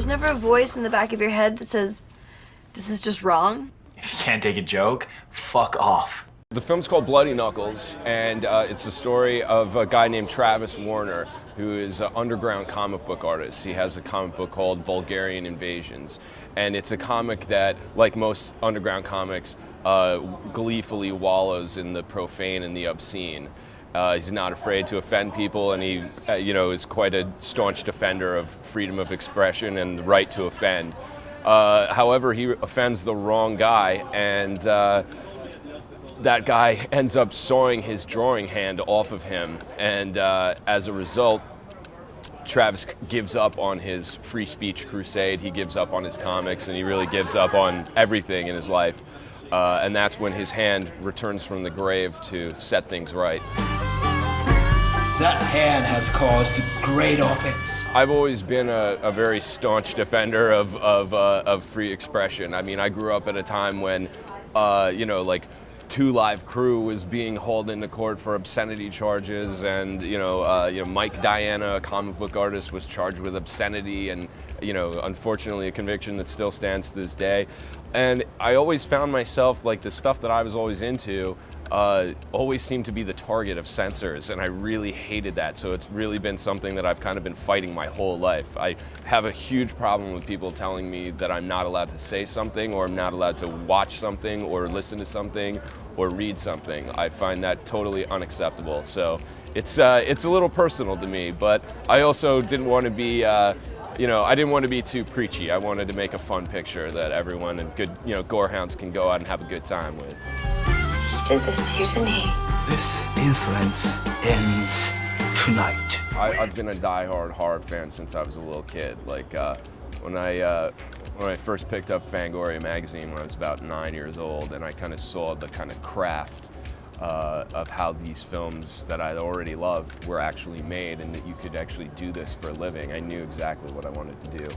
There's never a voice in the back of your head that says, this is just wrong? If you can't take a joke, fuck off. The film's called Bloody Knuckles, and it's the story of a guy named Travis Warner, who is an underground comic book artist. He has a comic book called Vulgarian Invasions, and it's a comic that, like most underground comics, gleefully wallows in the profane and the obscene. He's not afraid to offend people, and he, is quite a staunch defender of freedom of expression and the right to offend. However, he offends the wrong guy, and that guy ends up sawing his drawing hand off of him, and as a result, Travis gives up on his free speech crusade. He gives up on his comics, and he really gives up on everything in his life. And that's when his hand returns from the grave to set things right. That hand has caused great offense. I've always been a very staunch defender of free expression. I mean, I grew up at a time when, like, 2 Live Crew was being hauled into court for obscenity charges, and Mike Diana, a comic book artist, was charged with obscenity, and unfortunately a conviction that still stands to this day. And I always found myself, like, the stuff that I was always into always seemed to be the target of censors, and I really hated that. So it's really been something that I've kind of been fighting my whole life. I have a huge problem with people telling me that I'm not allowed to say something, or I'm not allowed to watch something, or listen to something, or read something. I find that totally unacceptable. So it's a little personal to me, but I also didn't want to be I didn't want to be too preachy. I wanted to make a fun picture that everyone and good, gorehounds can go out and have a good time with. He did this to you, didn't he? This insolence ends tonight. I've been a diehard horror fan since I was a little kid. Like when I first picked up Fangoria magazine when I was about 9 years old, and I kind of saw the kind of craft of how these films that I already loved were actually made, and that you could actually do this for a living. I knew exactly what I wanted to do,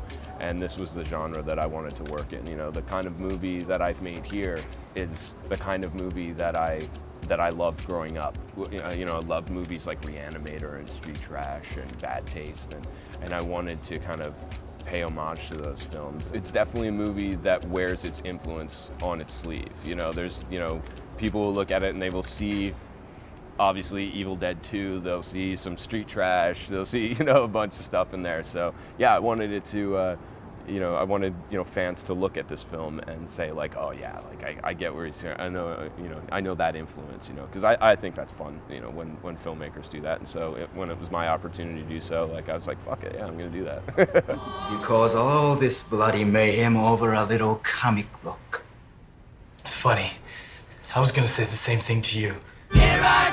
and this was the genre that I wanted to work in. The kind of movie that I've made here is the kind of movie that I loved growing up. I loved movies like Reanimator and Street Trash and Bad Taste, and I wanted to kind of pay homage to those films. It's definitely a movie that wears its influence on its sleeve. There's, people will look at it and they will see, obviously, Evil Dead 2, they'll see some Street Trash, they'll see, a bunch of stuff in there. So, yeah, I wanted it to, I wanted, fans to look at this film and say, like, oh yeah, like I get where he's here. I know that influence, because I think that's fun, when filmmakers do that. And so when it was my opportunity to do so, like, I was like, fuck it, yeah, I'm gonna do that. You cause all this bloody mayhem over a little comic book. It's funny. I was gonna say the same thing to you. Here I